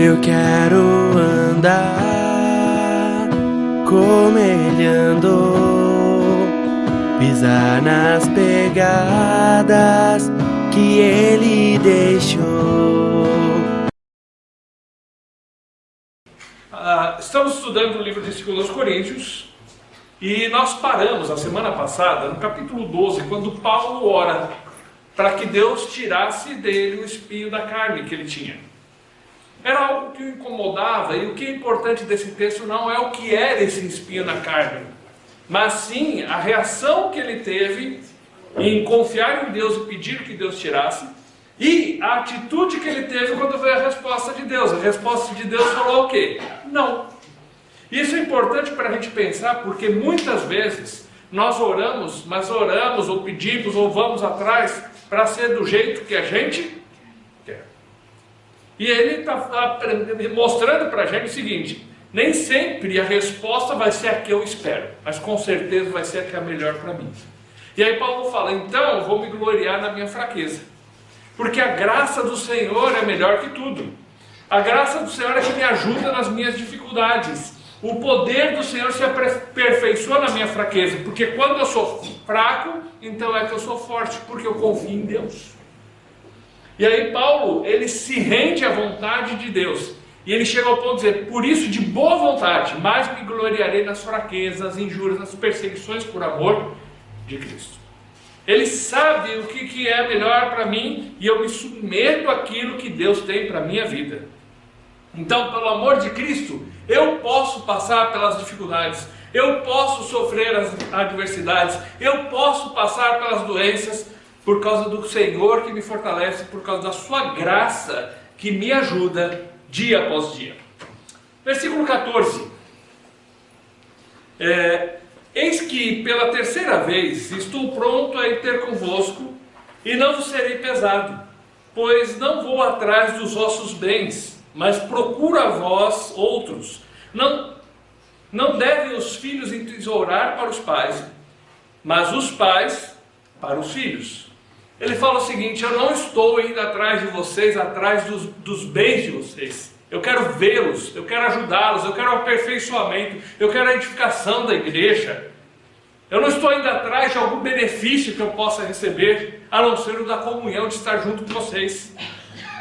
Eu quero andar como ele andou, pisar nas pegadas que ele deixou. Estamos estudando o livro de 2 Coríntios e nós paramos a semana passada no capítulo 12, quando Paulo ora para que Deus tirasse dele o espinho da carne que ele tinha. Era algo que o incomodava, e o que é importante desse texto não é o que era esse espinho na carne, mas sim a reação que ele teve em confiar em Deus e pedir que Deus tirasse, e a atitude que ele teve quando veio a resposta de Deus. A resposta de Deus falou o quê? Não. Isso é importante para a gente pensar, porque muitas vezes nós oramos, mas oramos ou pedimos ou vamos atrás para ser do jeito que a gente quer. E ele está mostrando para a gente o seguinte: nem sempre a resposta vai ser a que eu espero, mas com certeza vai ser a que é melhor para mim. E aí Paulo fala: então eu vou me gloriar na minha fraqueza, porque a graça do Senhor é melhor que tudo. A graça do Senhor é que me ajuda nas minhas dificuldades. O poder do Senhor se aperfeiçoa na minha fraqueza, porque quando eu sou fraco, então é que eu sou forte, porque eu confio em Deus. E aí Paulo, ele se rende à vontade de Deus, e ele chega ao ponto de dizer: por isso, de boa vontade, mais me gloriarei nas fraquezas, nas injúrias, nas perseguições por amor de Cristo. Ele sabe o que é melhor para mim, e eu me submeto àquilo que Deus tem para a minha vida. Então, pelo amor de Cristo, eu posso passar pelas dificuldades, eu posso sofrer as adversidades, eu posso passar pelas doenças, por causa do Senhor que me fortalece, por causa da sua graça que me ajuda dia após dia. Versículo 14. Eis que pela terceira vez estou pronto a ir ter convosco, e não vos serei pesado, pois não vou atrás dos vossos bens, mas procuro a vós outros. Não devem os filhos entesourar para os pais, mas os pais para os filhos. Ele fala o seguinte: eu não estou indo atrás de vocês, atrás dos bens de vocês. Eu quero vê-los, eu quero ajudá-los, eu quero aperfeiçoamento, eu quero a edificação da igreja. Eu não estou indo atrás de algum benefício que eu possa receber, a não ser o da comunhão de estar junto com vocês.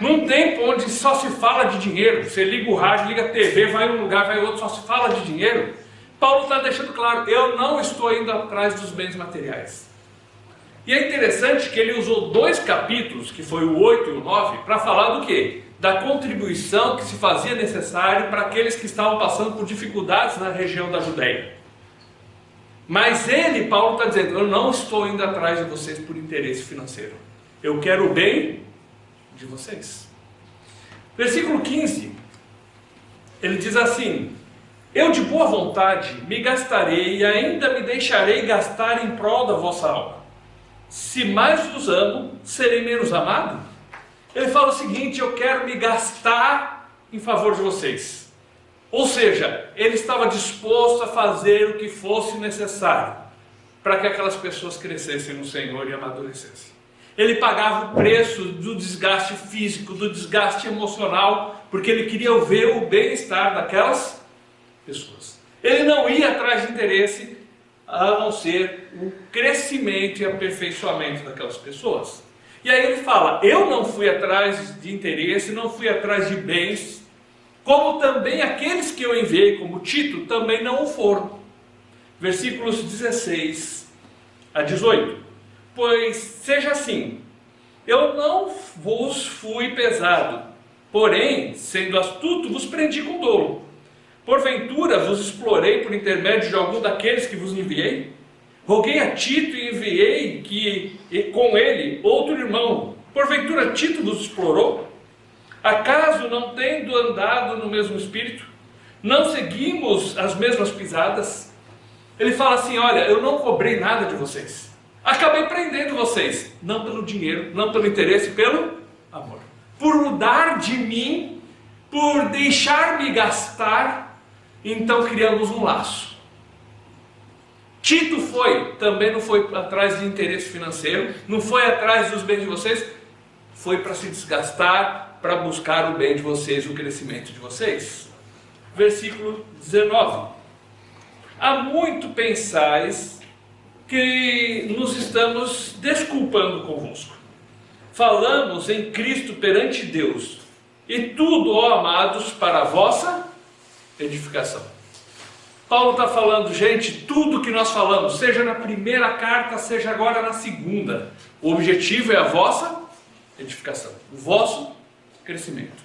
Num tempo onde só se fala de dinheiro, você liga o rádio, liga a TV, vai um lugar, vai outro, só se fala de dinheiro, Paulo está deixando claro: eu não estou indo atrás dos bens materiais. E é interessante que ele usou 2 capítulos, que foi o 8 e o 9, para falar do quê? Da contribuição que se fazia necessário para aqueles que estavam passando por dificuldades na região da Judéia. Mas Paulo está dizendo: eu não estou indo atrás de vocês por interesse financeiro, eu quero o bem de vocês. Versículo 15, ele diz assim: eu de boa vontade me gastarei e ainda me deixarei gastar em prol da vossa alma. Se mais vos amo, serei menos amado? Ele fala o seguinte: eu quero me gastar em favor de vocês. Ou seja, ele estava disposto a fazer o que fosse necessário para que aquelas pessoas crescessem no Senhor e amadurecessem. Ele pagava o preço do desgaste físico, do desgaste emocional, porque ele queria ver o bem-estar daquelas pessoas. Ele não ia atrás de interesse, a não ser o crescimento e aperfeiçoamento daquelas pessoas. E aí ele fala: eu não fui atrás de interesse, não fui atrás de bens, como também aqueles que eu enviei, como Tito, também não o foram. Versículos 16 a 18. Pois seja assim, eu não vos fui pesado, porém, sendo astuto, vos prendi com dolo. Porventura vos explorei por intermédio de algum daqueles que vos enviei? Roguei a Tito e enviei com ele outro irmão. Porventura Tito vos explorou? Acaso não tendo andado no mesmo espírito? Não seguimos as mesmas pisadas? Ele fala assim: olha, eu não cobrei nada de vocês. Acabei prendendo vocês, não pelo dinheiro, não pelo interesse, pelo amor. Por mudar de mim, por deixar-me gastar, então criamos um laço. Tito também não foi atrás de interesse financeiro, não foi atrás dos bens de vocês, foi para se desgastar, para buscar o bem de vocês, o crescimento de vocês. Versículo 19. Há muito pensais que nos estamos desculpando convosco. Falamos em Cristo perante Deus, e tudo, ó amados, para a vossa edificação. Paulo está falando, gente, tudo que nós falamos, seja na primeira carta, seja agora na segunda, o objetivo é a vossa edificação, o vosso crescimento.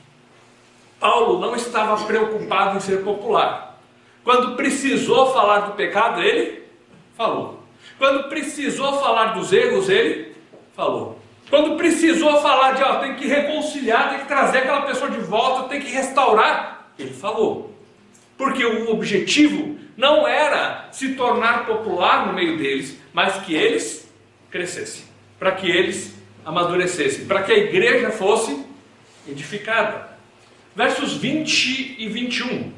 Paulo não estava preocupado em ser popular. Quando precisou falar do pecado, ele falou. Quando precisou falar dos erros, ele falou. Quando precisou falar de, tem que reconciliar, tem que trazer aquela pessoa de volta, tem que restaurar, ele falou. Porque o objetivo não era se tornar popular no meio deles, mas que eles crescessem, para que eles amadurecessem, para que a igreja fosse edificada. Versos 20 e 21.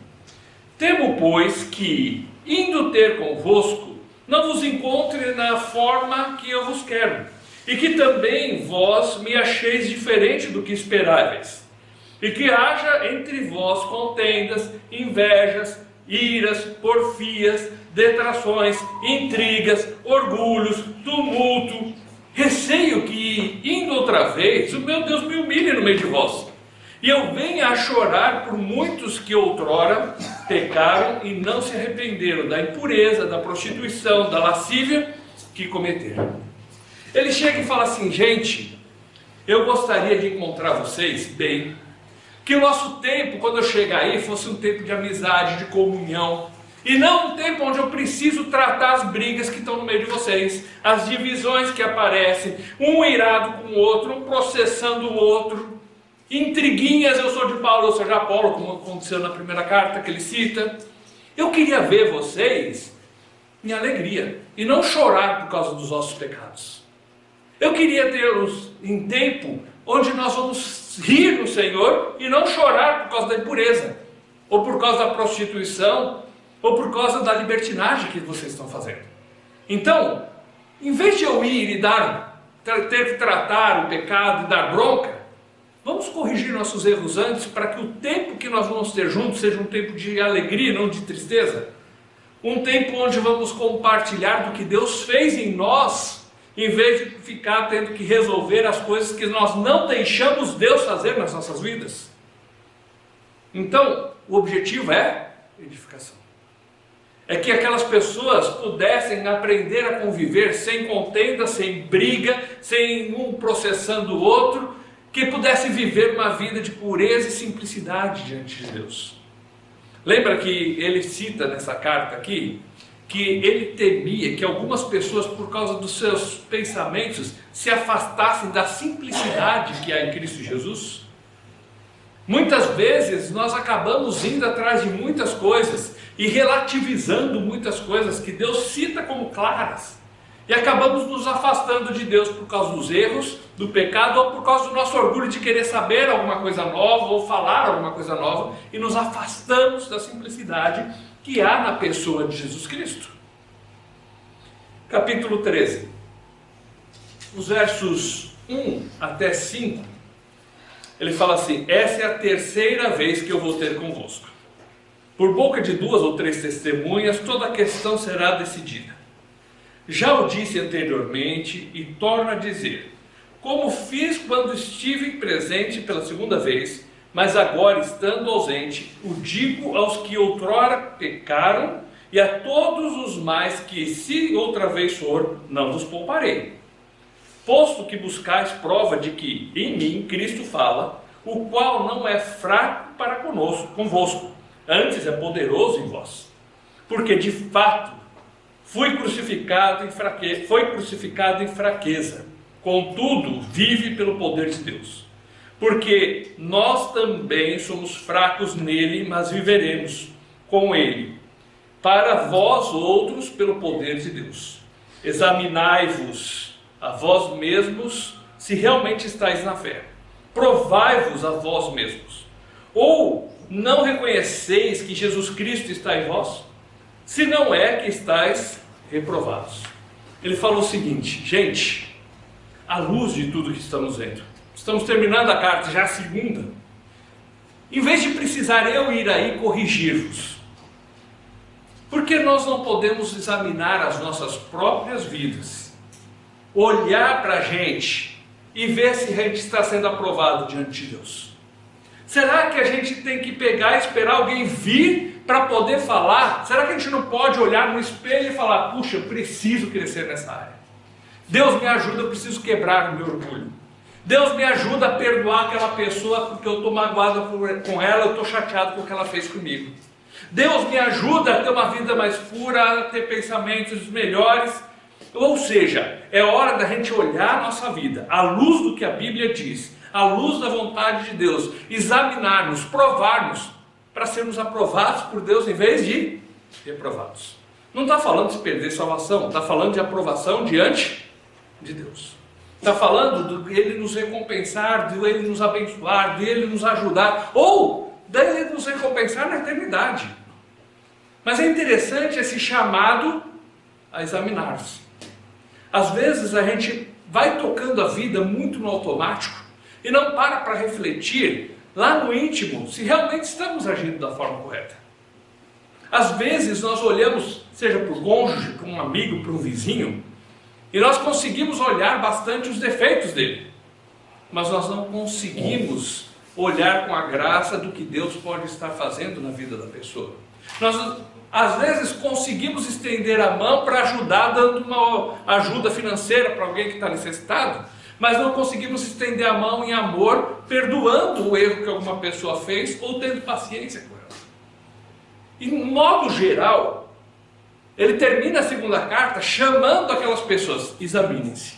Temo, pois, que, indo ter convosco, não vos encontre na forma que eu vos quero, e que também vós me acheis diferente do que esperáveis, e que haja entre vós contendas, invejas, iras, porfias, detrações, intrigas, orgulhos, tumulto, receio que, indo outra vez, o meu Deus me humilhe no meio de vós, e eu venha a chorar por muitos que outrora pecaram e não se arrependeram da impureza, da prostituição, da lascívia que cometeram. Ele chega e fala assim, gente, eu gostaria de encontrar vocês bem, que o nosso tempo, quando eu chegar aí, fosse um tempo de amizade, de comunhão, e não um tempo onde eu preciso tratar as brigas que estão no meio de vocês, as divisões que aparecem, um irado com o outro, um processando o outro, intriguinhas, eu sou de Paulo, eu sou de Apolo, como aconteceu na primeira carta que ele cita. Eu queria ver vocês em alegria, e não chorar por causa dos vossos pecados. Eu queria tê-los em tempo onde nós vamos rir no Senhor e não chorar por causa da impureza, ou por causa da prostituição, ou por causa da libertinagem que vocês estão fazendo. Então, em vez de eu ir e ter que tratar o pecado e dar bronca, vamos corrigir nossos erros antes, para que o tempo que nós vamos ter juntos seja um tempo de alegria, não de tristeza. Um tempo onde vamos compartilhar do que Deus fez em nós, em vez de ficar tendo que resolver as coisas que nós não deixamos Deus fazer nas nossas vidas. Então, o objetivo é edificação. É que aquelas pessoas pudessem aprender a conviver sem contenda, sem briga, sem um processando o outro, que pudessem viver uma vida de pureza e simplicidade diante de Deus. Lembra que ele cita nessa carta aqui, que ele temia que algumas pessoas, por causa dos seus pensamentos, se afastassem da simplicidade que há em Cristo Jesus? Muitas vezes nós acabamos indo atrás de muitas coisas e relativizando muitas coisas que Deus cita como claras, e acabamos nos afastando de Deus por causa dos erros, do pecado, ou por causa do nosso orgulho de querer saber alguma coisa nova ou falar alguma coisa nova, e nos afastamos da simplicidade que há na pessoa de Jesus Cristo. Capítulo 13, os versos 1 até 5, ele fala assim: essa é a terceira vez que eu vou ter convosco. Por boca de 2 ou 3 testemunhas, toda a questão será decidida. Já o disse anteriormente e torno a dizer, como fiz quando estive presente pela segunda vez, mas agora, estando ausente, o digo aos que outrora pecaram, e a todos os mais que, se outra vez for, não vos pouparei. Posto que buscais prova de que em mim Cristo fala, o qual não é fraco para convosco, antes é poderoso em vós. Porque de fato foi crucificado em fraqueza, contudo vive pelo poder de Deus. Porque nós também somos fracos nele, mas viveremos com ele, para vós outros pelo poder de Deus. Examinai-vos a vós mesmos, se realmente estáis na fé. Provai-vos a vós mesmos. Ou não reconheceis que Jesus Cristo está em vós? Se não é que estáis reprovados. Ele falou o seguinte, gente, à luz de tudo que estamos vendo, estamos terminando a carta, já a segunda. Em vez de precisar eu ir aí corrigir-vos, por que nós não podemos examinar as nossas próprias vidas, olhar para a gente e ver se a gente está sendo aprovado diante de Deus? Será que a gente tem que pegar e esperar alguém vir para poder falar? Será que a gente não pode olhar no espelho e falar, puxa, eu preciso crescer nessa área. Deus me ajuda, eu preciso quebrar o meu orgulho. Deus me ajuda a perdoar aquela pessoa porque eu estou magoado com ela, eu estou chateado com o que ela fez comigo. Deus me ajuda a ter uma vida mais pura, a ter pensamentos melhores. Ou seja, é hora da gente olhar a nossa vida, à luz do que a Bíblia diz, à luz da vontade de Deus, examinar-nos, provar-nos, para sermos aprovados por Deus em vez de reprovados. Não está falando de perder salvação, está falando de aprovação diante de Deus. Está falando de Ele nos recompensar, de Ele nos abençoar, de Ele nos ajudar, ou de Ele nos recompensar na eternidade. Mas é interessante esse chamado a examinar-se. Às vezes a gente vai tocando a vida muito no automático e não para refletir lá no íntimo se realmente estamos agindo da forma correta. Às vezes nós olhamos, seja para o cônjuge, para um amigo, para um vizinho, e nós conseguimos olhar bastante os defeitos dele, mas nós não conseguimos olhar com a graça do que Deus pode estar fazendo na vida da pessoa. Nós às vezes conseguimos estender a mão para ajudar, dando uma ajuda financeira para alguém que está necessitado, mas não conseguimos estender a mão em amor, perdoando o erro que alguma pessoa fez ou tendo paciência com ela. E, de modo geral, ele termina a segunda carta chamando aquelas pessoas: examinem-se,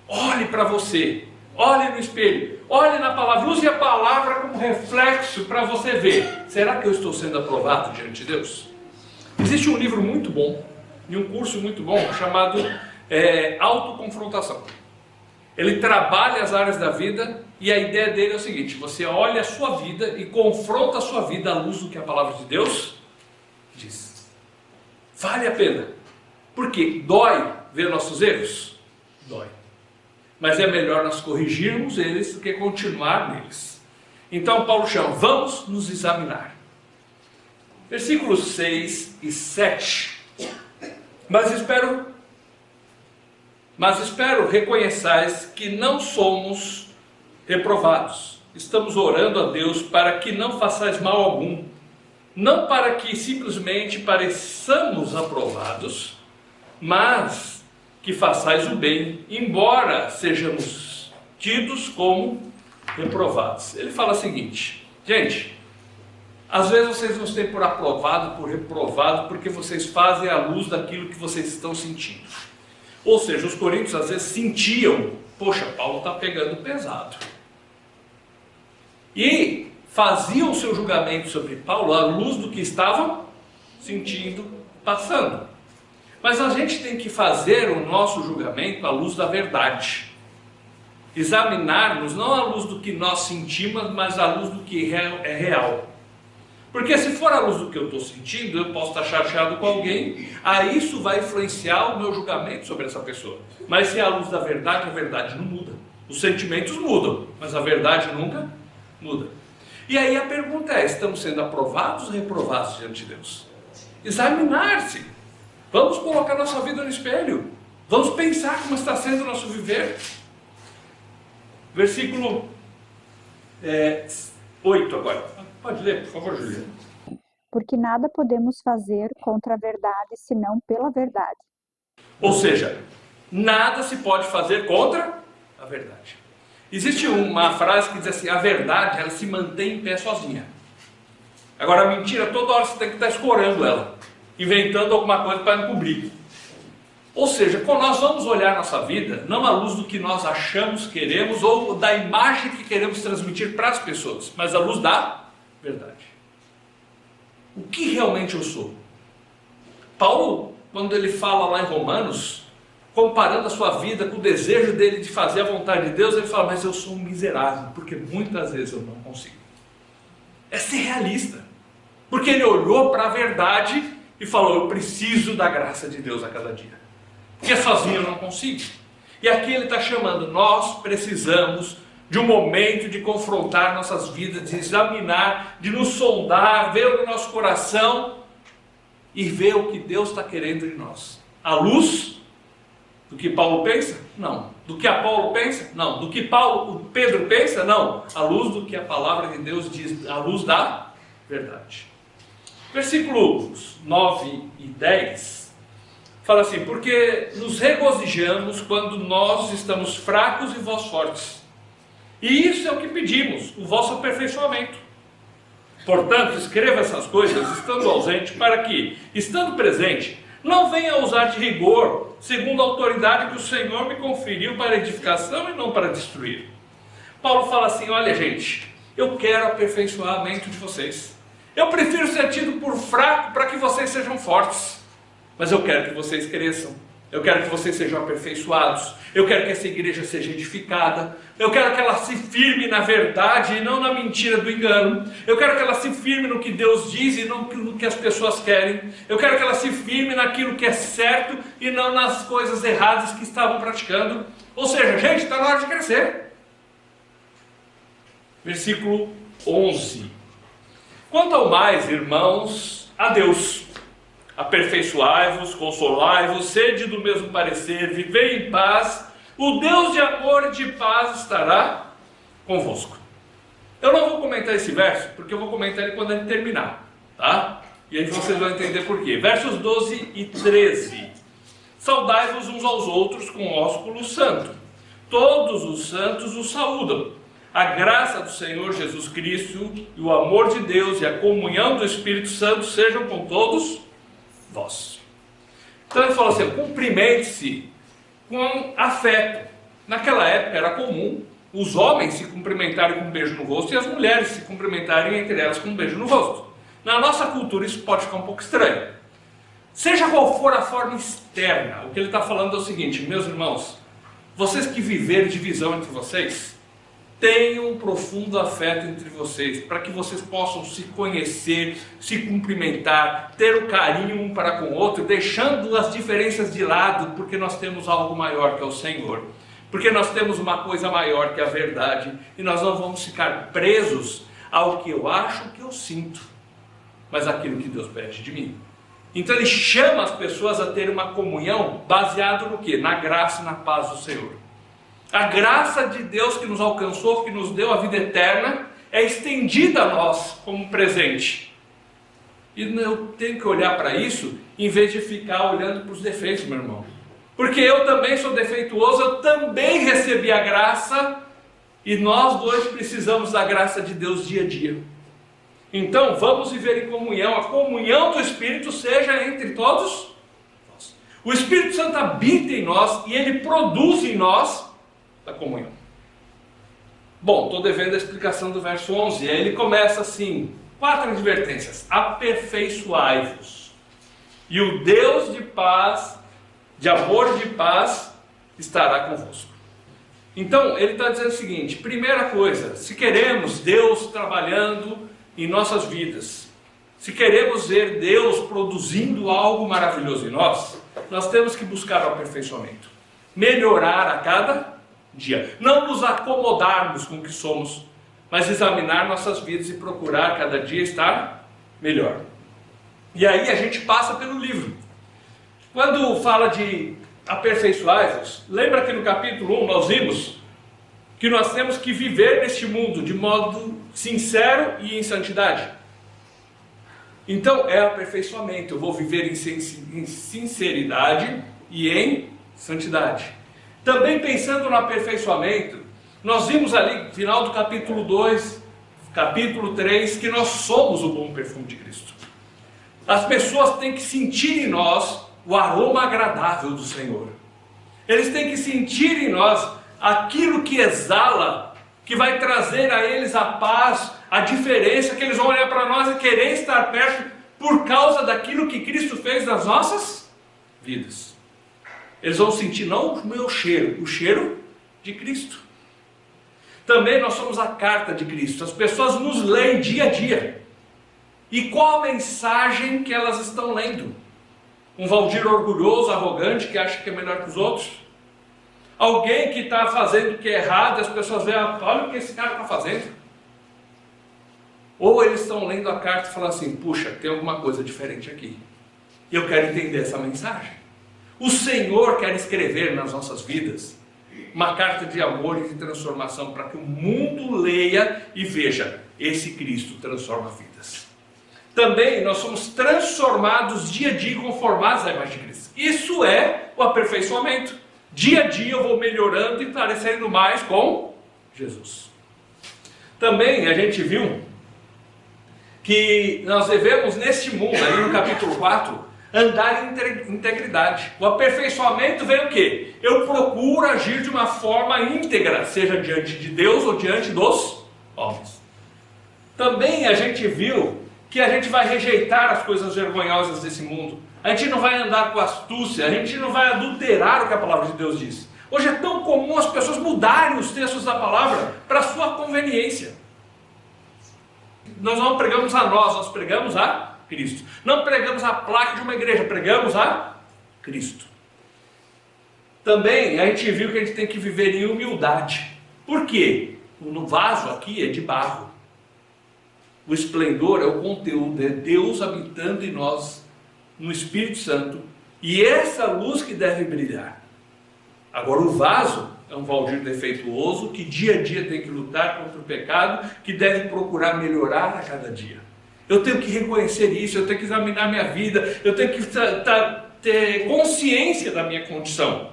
olhe para você, olhe no espelho, olhe na palavra, use a palavra como reflexo para você ver, será que eu estou sendo aprovado diante de Deus? Existe um livro muito bom, e um curso muito bom, chamado Autoconfrontação. Ele trabalha as áreas da vida, e a ideia dele é o seguinte: você olha a sua vida e confronta a sua vida à luz do que a palavra de Deus diz. Vale a pena. Porque dói ver nossos erros? Dói. Mas é melhor nós corrigirmos eles do que continuar neles. Então Paulo chama: vamos nos examinar. Versículos 6 e 7. Mas espero reconheçais que não somos reprovados. Estamos orando a Deus para que não façais mal algum, não para que simplesmente pareçamos aprovados, mas que façais o bem, embora sejamos tidos como reprovados. Ele fala o seguinte: gente, às vezes vocês não têm por aprovado, por reprovado, porque vocês fazem à luz daquilo que vocês estão sentindo. Ou seja, os coríntios às vezes sentiam: poxa, Paulo está pegando pesado. E faziam o seu julgamento sobre Paulo à luz do que estavam sentindo, passando. Mas a gente tem que fazer o nosso julgamento à luz da verdade. Examinar-nos não à luz do que nós sentimos, mas à luz do que é real. Porque se for à luz do que eu estou sentindo, eu posso estar chateado com alguém, aí isso vai influenciar o meu julgamento sobre essa pessoa. Mas se é à luz da verdade, a verdade não muda. Os sentimentos mudam, mas a verdade nunca muda. E aí a pergunta é: estamos sendo aprovados ou reprovados diante de Deus? Examinar-se. Vamos colocar nossa vida no espelho. Vamos pensar como está sendo o nosso viver. Versículo 8 agora. Pode ler, por favor, Juliana. Porque nada podemos fazer contra a verdade, senão pela verdade. Ou seja, nada se pode fazer contra a verdade. Existe uma frase que diz assim: a verdade, ela se mantém em pé sozinha. Agora a mentira, toda hora você tem que estar escorando ela, inventando alguma coisa para encobrir. Ou seja, quando nós vamos olhar nossa vida, não à luz do que nós achamos, queremos, ou da imagem que queremos transmitir para as pessoas, mas à luz da verdade. O que realmente eu sou? Paulo, quando ele fala lá em Romanos, comparando a sua vida com o desejo dele de fazer a vontade de Deus, ele fala: mas eu sou um miserável, porque muitas vezes eu não consigo. É ser realista. Porque ele olhou para a verdade e falou: eu preciso da graça de Deus a cada dia. Porque sozinho eu não consigo. E aqui ele está chamando: nós precisamos de um momento de confrontar nossas vidas, de examinar, de nos sondar, ver o nosso coração e ver o que Deus está querendo de nós. À luz do que Paulo pensa? Não. Do que Apolo pensa? Não. Do que Pedro pensa? Não. À luz do que a palavra de Deus diz, à luz da verdade. Versículos 9 e 10 fala assim: porque nos regozijamos quando nós estamos fracos e vós fortes. E isso é o que pedimos, o vosso aperfeiçoamento. Portanto, escreva essas coisas estando ausente, para que, estando presente, não venha a usar de rigor, segundo a autoridade que o Senhor me conferiu para edificação e não para destruir. Paulo fala assim: olha gente, eu quero aperfeiçoamento de vocês. Eu prefiro ser tido por fraco para que vocês sejam fortes. Mas eu quero que vocês cresçam. Eu quero que vocês sejam aperfeiçoados. Eu quero que essa igreja seja edificada. Eu quero que ela se firme na verdade e não na mentira do engano. Eu quero que ela se firme no que Deus diz e não no que as pessoas querem. Eu quero que ela se firme naquilo que é certo e não nas coisas erradas que estavam praticando. Ou seja, gente, está na hora de crescer. Versículo 11. Quanto ao mais, irmãos, a Deus, aperfeiçoai-vos, consolai-vos, sede do mesmo parecer, vivei em paz, o Deus de amor e de paz estará convosco. Eu não vou comentar esse verso, porque eu vou comentar ele quando ele terminar, tá? E aí vocês vão entender por quê. Versos 12 e 13. Saudai-vos uns aos outros com ósculo santo. Todos os santos os saúdam. A graça do Senhor Jesus Cristo e o amor de Deus e a comunhão do Espírito Santo sejam com todos vós. Então ele fala assim: cumprimente-se com afeto. Naquela época era comum os homens se cumprimentarem com um beijo no rosto e as mulheres se cumprimentarem entre elas com um beijo no rosto. Na nossa cultura isso pode ficar um pouco estranho. Seja qual for a forma externa, o que ele está falando é o seguinte: meus irmãos, vocês que viveram divisão entre vocês, tenham um profundo afeto entre vocês, para que vocês possam se conhecer, se cumprimentar, ter o carinho um para com o outro, deixando as diferenças de lado, porque nós temos algo maior que é o Senhor, porque nós temos uma coisa maior que a verdade, e nós não vamos ficar presos ao que eu acho, que eu sinto, mas aquilo que Deus pede de mim. Então ele chama as pessoas a ter uma comunhão baseado no quê? Na graça e na paz do Senhor. A graça de Deus que nos alcançou, que nos deu a vida eterna, é estendida a nós como presente. E eu tenho que olhar para isso, em vez de ficar olhando para os defeitos, meu irmão. Porque eu também sou defeituoso, eu também recebi a graça, e nós dois precisamos da graça de Deus dia a dia. Então, vamos viver em comunhão. A comunhão do Espírito seja entre todos nós. O Espírito Santo habita em nós, e ele produz em nós da comunhão. Bom, estou devendo a explicação do verso 11. Aí ele começa assim: 4 advertências. Aperfeiçoai-vos, e o Deus de paz, de amor e de paz, estará convosco. Então, ele está dizendo o seguinte: primeira coisa, se queremos Deus trabalhando em nossas vidas, se queremos ver Deus produzindo algo maravilhoso em nós, nós temos que buscar o aperfeiçoamento, melhorar a cada dia, não nos acomodarmos com o que somos, mas examinar nossas vidas e procurar cada dia estar melhor. E aí a gente passa pelo livro. Quando fala de aperfeiçoai-vos, lembra que no capítulo 1 nós vimos que nós temos que viver neste mundo de modo sincero e em santidade. Então é aperfeiçoamento. Eu vou viver em sinceridade e em santidade. Também pensando no aperfeiçoamento, nós vimos ali, no final do capítulo 2, capítulo 3, que nós somos o bom perfume de Cristo. As pessoas têm que sentir em nós o aroma agradável do Senhor. Eles têm que sentir em nós aquilo que exala, que vai trazer a eles a paz, a diferença, que eles vão olhar para nós e querer estar perto por causa daquilo que Cristo fez nas nossas vidas. Eles vão sentir não o meu cheiro, o cheiro de Cristo. Também nós somos a carta de Cristo. As pessoas nos leem dia a dia. E qual a mensagem que elas estão lendo? Um Valdir orgulhoso, arrogante, que acha que é melhor que os outros? Alguém que está fazendo o que é errado, as pessoas veem, olha o que esse cara está fazendo. Ou eles estão lendo a carta e falam assim, puxa, tem alguma coisa diferente aqui. E eu quero entender essa mensagem. O Senhor quer escrever nas nossas vidas uma carta de amor e de transformação para que o mundo leia e veja, esse Cristo transforma vidas. Também nós somos transformados dia a dia, conformados à imagem de Cristo. Isso é o aperfeiçoamento. Dia a dia eu vou melhorando e parecendo mais com Jesus. Também a gente viu que nós devemos neste mundo, aí no capítulo 4, andar em integridade. O aperfeiçoamento vem o quê? Eu procuro agir de uma forma íntegra, seja diante de Deus ou diante dos homens. Também a gente viu que a gente vai rejeitar as coisas vergonhosas desse mundo. A gente não vai andar com astúcia, a gente não vai adulterar o que a palavra de Deus diz. Hoje é tão comum as pessoas mudarem os textos da palavra para a sua conveniência. Nós não pregamos a nós pregamos a Cristo. Não pregamos a placa de uma igreja, pregamos a Cristo. Também a gente viu que a gente tem que viver em humildade. Por quê? No vaso aqui é de barro. O esplendor é o conteúdo, é Deus habitando em nós, no Espírito Santo, e essa luz que deve brilhar. Agora o vaso é um Valdir defeituoso que dia a dia tem que lutar contra o pecado, que deve procurar melhorar a cada dia. Eu tenho que reconhecer isso, eu tenho que examinar minha vida, eu tenho que ter consciência da minha condição.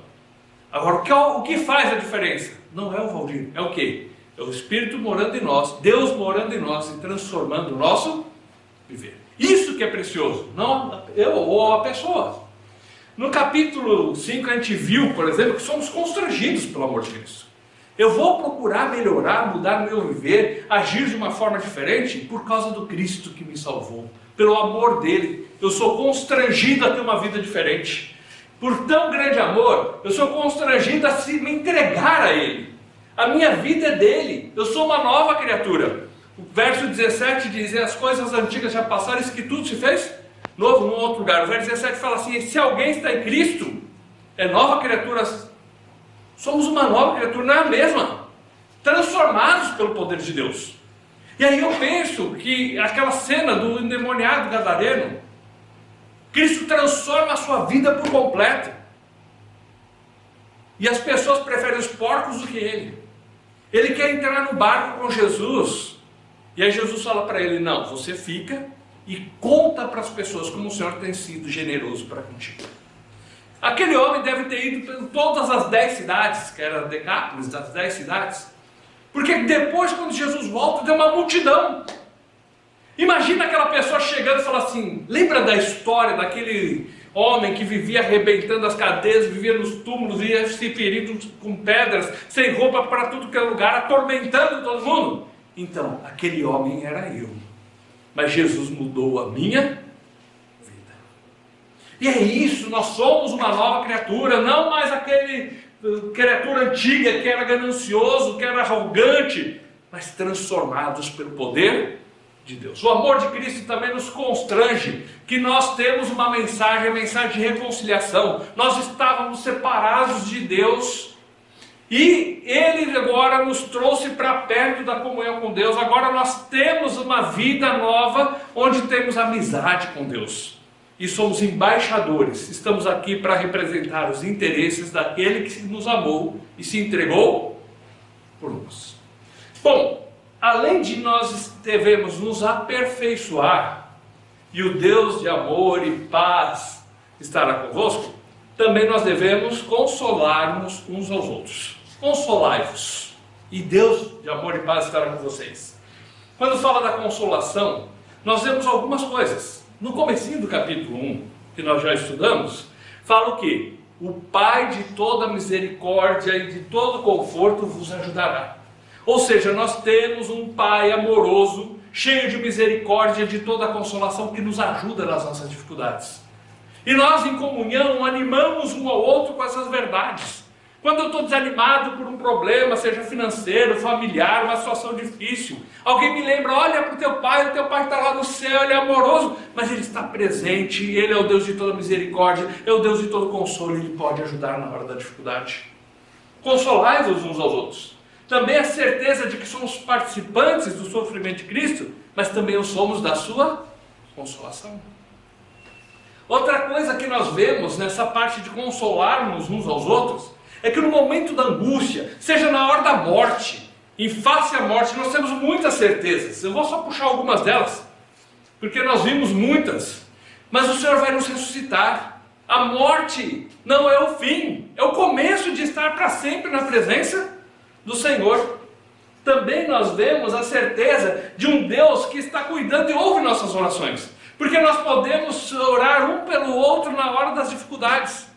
Agora o que faz a diferença? Não é o Valdir, é o quê? É o Espírito morando em nós, Deus morando em nós e transformando o nosso viver. Isso que é precioso, não eu ou a pessoa. No capítulo 5 a gente viu, por exemplo, que somos constrangidos pelo amor de Cristo. Eu vou procurar melhorar, mudar o meu viver, agir de uma forma diferente por causa do Cristo que me salvou. Pelo amor dele, eu sou constrangido a ter uma vida diferente. Por tão grande amor, eu sou constrangido a me entregar a ele. A minha vida é dele, eu sou uma nova criatura. O verso 17 diz, as coisas antigas já passaram, isso que tudo se fez novo num outro lugar. O verso 17 fala assim, se alguém está em Cristo, é nova criatura. Somos uma nova criatura, não é a mesma. Transformados pelo poder de Deus. E aí eu penso que aquela cena do endemoniado gadareno, Cristo transforma a sua vida por completo. E as pessoas preferem os porcos do que ele. Ele quer entrar no barco com Jesus. E aí Jesus fala para ele, não, você fica e conta para as pessoas como o Senhor tem sido generoso para contigo. Aquele homem deve ter ido por todas as 10 cidades, que era Decápolis, das 10 cidades. Porque depois, quando Jesus volta, tem uma multidão. Imagina aquela pessoa chegando e falando assim, lembra da história daquele homem que vivia arrebentando as cadeias, vivia nos túmulos, vivia se ferindo com pedras, sem roupa para tudo que é lugar, atormentando todo mundo? Então, aquele homem era eu. Mas Jesus mudou a minha vida. E é isso, nós somos uma nova criatura, não mais aquele criatura antiga que era ganancioso, que era arrogante, mas transformados pelo poder de Deus. O amor de Cristo também nos constrange, que nós temos uma mensagem, a mensagem de reconciliação. Nós estávamos separados de Deus, e Ele agora nos trouxe para perto da comunhão com Deus. Agora nós temos uma vida nova, onde temos amizade com Deus. E somos embaixadores. Estamos aqui para representar os interesses daquele que nos amou e se entregou por nós. Bom, além de nós devemos nos aperfeiçoar, e o Deus de amor e paz estará convosco, também nós devemos consolar-nos uns aos outros. Consolai-vos, e Deus de amor e paz estará com vocês. Quando fala da consolação, nós vemos algumas coisas. No comecinho do capítulo 1, que nós já estudamos, fala o quê? O Pai de toda misericórdia e de todo conforto vos ajudará. Ou seja, nós temos um Pai amoroso, cheio de misericórdia, de toda a consolação, que nos ajuda nas nossas dificuldades. E nós, em comunhão, animamos um ao outro com essas verdades. Quando eu estou desanimado por um problema, seja financeiro, familiar, uma situação difícil, alguém me lembra, olha para o teu pai está lá no céu, ele é amoroso, mas ele está presente, ele é o Deus de toda misericórdia, é o Deus de todo consolo, ele pode ajudar na hora da dificuldade. Consolai-vos uns aos outros. Também a certeza de que somos participantes do sofrimento de Cristo, mas também o somos da sua consolação. Outra coisa que nós vemos nessa parte de consolarmos uns aos outros, é que no momento da angústia, seja na hora da morte, em face à morte, nós temos muitas certezas. Eu vou só puxar algumas delas, porque nós vimos muitas. Mas o Senhor vai nos ressuscitar. A morte não é o fim, é o começo de estar para sempre na presença do Senhor. Também nós vemos a certeza de um Deus que está cuidando e ouve nossas orações. Porque nós podemos orar um pelo outro na hora das dificuldades.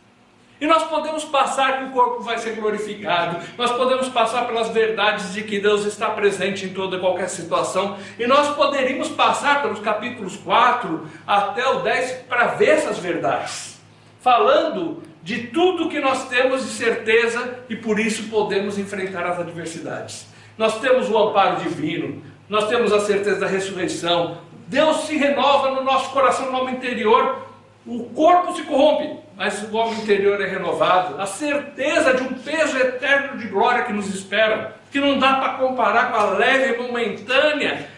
E nós podemos passar que o corpo vai ser glorificado. Nós podemos passar pelas verdades de que Deus está presente em toda e qualquer situação. E nós poderíamos passar pelos capítulos 4 até o 10 para ver essas verdades. Falando de tudo que nós temos de certeza e por isso podemos enfrentar as adversidades. Nós temos o amparo divino. Nós temos a certeza da ressurreição. Deus se renova no nosso coração, no homem interior. O corpo se corrompe, mas o homem interior é renovado. A certeza de um peso eterno de glória que nos espera, que não dá para comparar com a leve e momentânea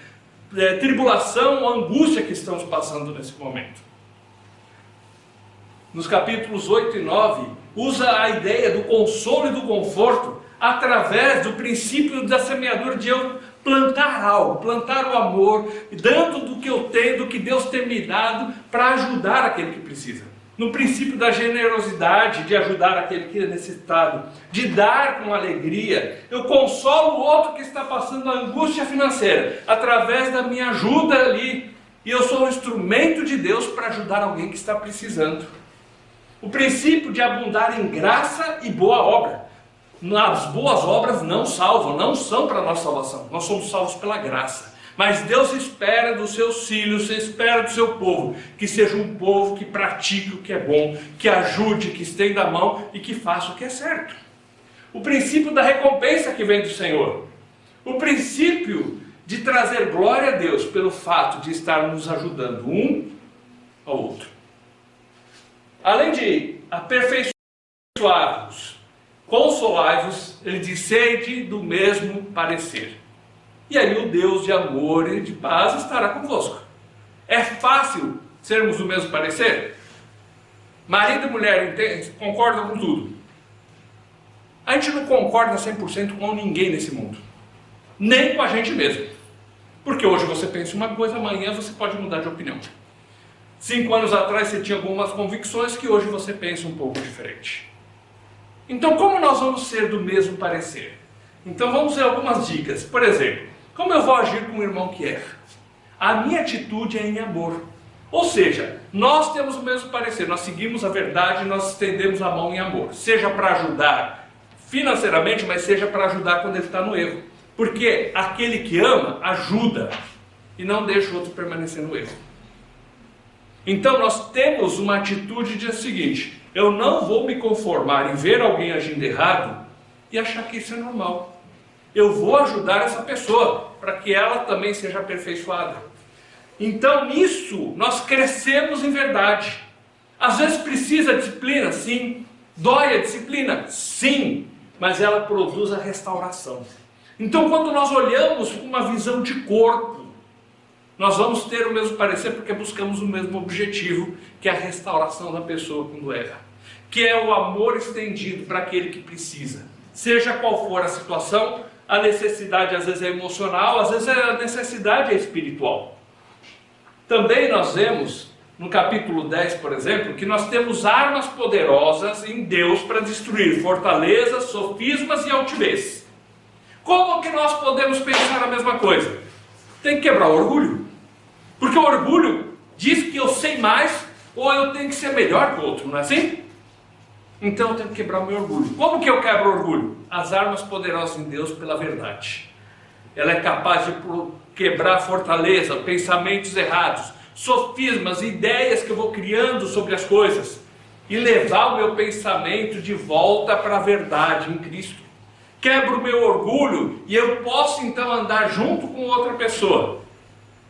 tribulação, angústia que estamos passando nesse momento. Nos capítulos 8 e 9, usa a ideia do consolo e do conforto através do princípio da semeadura, de eu plantar algo, plantar o amor, dando do que eu tenho, do que Deus tem me dado, para ajudar aquele que precisa. No princípio da generosidade, de ajudar aquele que é necessitado, de dar com alegria. Eu consolo o outro que está passando a angústia financeira, através da minha ajuda ali. E eu sou um instrumento de Deus para ajudar alguém que está precisando. O princípio de abundar em graça e boa obra. As boas obras não salvam, não são para a nossa salvação. Nós somos salvos pela graça. Mas Deus espera dos seus filhos, espera do seu povo, que seja um povo que pratique o que é bom, que ajude, que estenda a mão e que faça o que é certo. O princípio da recompensa que vem do Senhor. O princípio de trazer glória a Deus pelo fato de estar nos ajudando um ao outro. Além de aperfeiçoar-vos, consolai-vos, ele diz, sede do mesmo parecer. E aí o Deus de amor e de paz estará convosco. É fácil sermos do mesmo parecer? Marido e mulher concordam com tudo. A gente não concorda 100% com ninguém nesse mundo. Nem com a gente mesmo. Porque hoje você pensa uma coisa, amanhã você pode mudar de opinião. 5 anos atrás você tinha algumas convicções que hoje você pensa um pouco diferente. Então, como nós vamos ser do mesmo parecer? Então, vamos ver algumas dicas. Por exemplo, como eu vou agir com um irmão que erra? A minha atitude é em amor. Ou seja, nós temos o mesmo parecer, nós seguimos a verdade, nós estendemos a mão em amor. Seja para ajudar financeiramente, mas seja para ajudar quando ele está no erro. Porque aquele que ama, ajuda e não deixa o outro permanecer no erro. Então, nós temos uma atitude de seguinte: eu não vou me conformar em ver alguém agindo errado e achar que isso é normal. Eu vou ajudar essa pessoa para que ela também seja aperfeiçoada. Então, nisso, nós crescemos em verdade. Às vezes precisa disciplina, sim. Dói a disciplina, sim. Mas ela produz a restauração. Então, quando nós olhamos com uma visão de corpo, nós vamos ter o mesmo parecer porque buscamos o mesmo objetivo, que é a restauração da pessoa quando erra. Que é o amor estendido para aquele que precisa. Seja qual for a situação, a necessidade às vezes é emocional, às vezes a necessidade é espiritual. Também nós vemos, no capítulo 10, por exemplo, que nós temos armas poderosas em Deus para destruir fortalezas, sofismas e altivez. Como que nós podemos pensar a mesma coisa? Tem que quebrar o orgulho. Porque o orgulho diz que eu sei mais ou eu tenho que ser melhor que o outro, não é assim? Então eu tenho que quebrar o meu orgulho. Como que eu quebro o orgulho? As armas poderosas em Deus pela verdade. Ela é capaz de quebrar fortaleza, pensamentos errados, sofismas, ideias que eu vou criando sobre as coisas e levar o meu pensamento de volta para a verdade em Cristo. Quebro o meu orgulho e eu posso então andar junto com outra pessoa,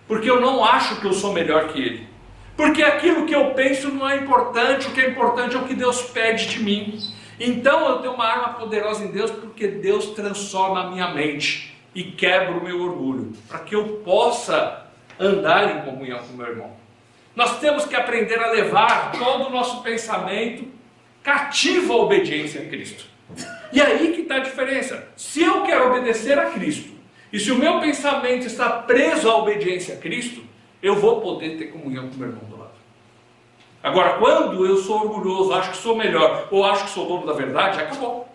porque eu não acho que eu sou melhor que ele. Porque aquilo que eu penso não é importante, o que é importante é o que Deus pede de mim. Então eu tenho uma arma poderosa em Deus, porque Deus transforma a minha mente e quebra o meu orgulho, para que eu possa andar em comunhão com o meu irmão. Nós temos que aprender a levar todo o nosso pensamento cativo à obediência a Cristo. E aí que está a diferença. Se eu quero obedecer a Cristo, e se o meu pensamento está preso à obediência a Cristo, eu vou poder ter comunhão com o meu irmão do lado. Agora, quando eu sou orgulhoso, acho que sou melhor, ou acho que sou dono da verdade, acabou.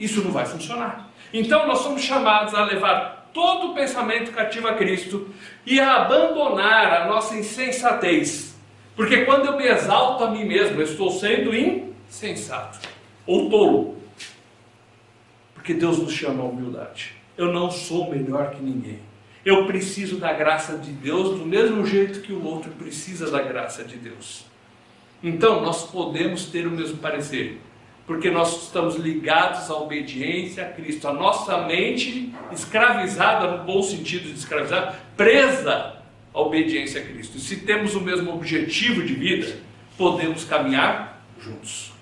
Isso não vai funcionar. Então nós somos chamados a levar todo o pensamento cativo a Cristo e a abandonar a nossa insensatez. Porque quando eu me exalto a mim mesmo, eu estou sendo insensato ou tolo. Porque Deus nos chama à humildade. Eu não sou melhor que ninguém. Eu preciso da graça de Deus do mesmo jeito que o outro precisa da graça de Deus. Então nós podemos ter o mesmo parecer, porque nós estamos ligados à obediência a Cristo. A nossa mente escravizada, no bom sentido de escravizada, presa à obediência a Cristo. E se temos o mesmo objetivo de vida, podemos caminhar juntos.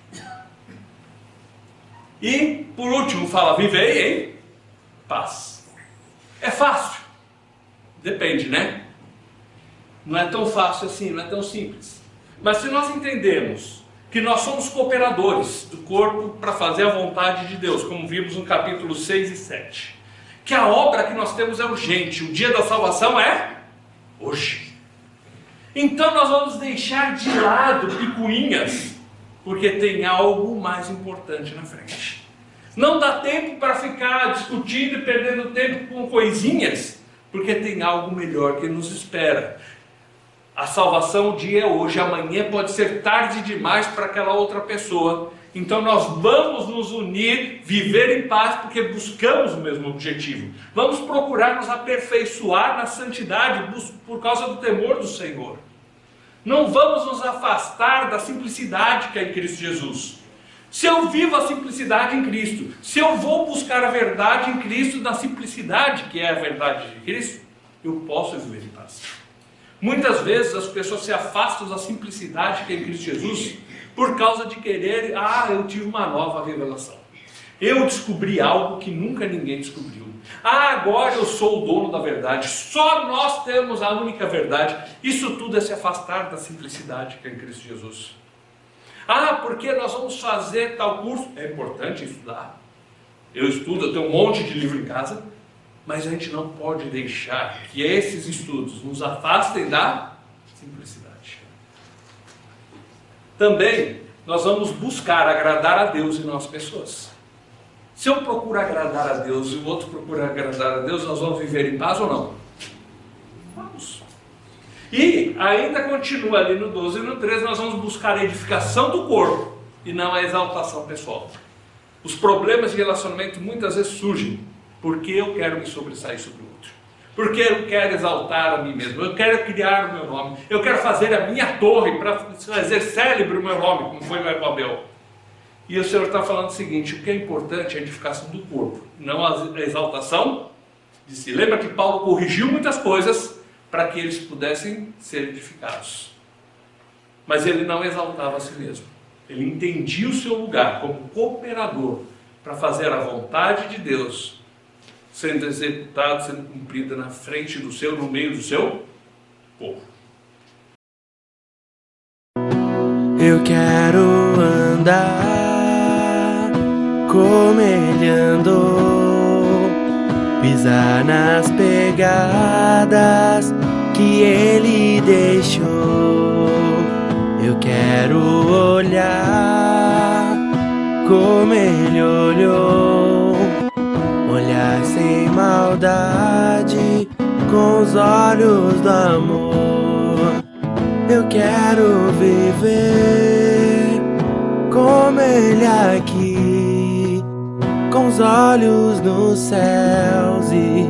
E, por último, fala, vivei em paz. É fácil? Depende, né? Não é tão fácil assim, não é tão simples. Mas se nós entendemos que nós somos cooperadores do corpo para fazer a vontade de Deus, como vimos no capítulo 6 e 7, que a obra que nós temos é urgente, o dia da salvação é hoje. Então nós vamos deixar de lado picuinhas, porque tem algo mais importante na frente. Não dá tempo para ficar discutindo e perdendo tempo com coisinhas, porque tem algo melhor que nos espera. A salvação, o dia é hoje, amanhã pode ser tarde demais para aquela outra pessoa. Então nós vamos nos unir, viver em paz, porque buscamos o mesmo objetivo. Vamos procurar nos aperfeiçoar na santidade por causa do temor do Senhor. Não vamos nos afastar da simplicidade que é em Cristo Jesus. Se eu vivo a simplicidade em Cristo, se eu vou buscar a verdade em Cristo, na simplicidade que é a verdade de Cristo, eu posso viver em paz. Muitas vezes as pessoas se afastam da simplicidade que é em Cristo Jesus por causa de querer, eu tive uma nova revelação. Eu descobri algo que nunca ninguém descobriu. Agora eu sou o dono da verdade. Só nós temos a única verdade. Isso tudo é se afastar da simplicidade que é em Cristo Jesus. Porque nós vamos fazer tal curso. É importante estudar. Eu estudo, eu tenho um monte de livro em casa. Mas a gente não pode deixar que esses estudos nos afastem da simplicidade. Também nós vamos buscar agradar a Deus e não as pessoas. Se eu procuro agradar a Deus e o outro procura agradar a Deus, nós vamos viver em paz ou não? Vamos. E ainda continua ali no 12 e no 13, nós vamos buscar a edificação do corpo e não a exaltação pessoal. Os problemas de relacionamento muitas vezes surgem porque eu quero me sobressair sobre o outro. Porque eu quero exaltar a mim mesmo. Eu quero criar o meu nome. Eu quero fazer a minha torre para fazer célebre o meu nome, como foi o Babel. E o Senhor está falando o seguinte: o que é importante é a edificação do corpo, não a exaltação de si. Lembra que Paulo corrigiu muitas coisas para que eles pudessem ser edificados. Mas ele não exaltava a si mesmo. Ele entendia o seu lugar como cooperador para fazer a vontade de Deus sendo executado, sendo cumprida na frente do seu, no meio do seu povo. Eu quero andar como Ele andou, pisar nas pegadas que Ele deixou. Eu quero olhar como Ele olhou, olhar sem maldade, com os olhos do amor. Eu quero viver como Ele aqui, com os olhos nos céus e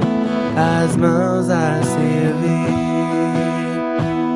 as mãos a servir.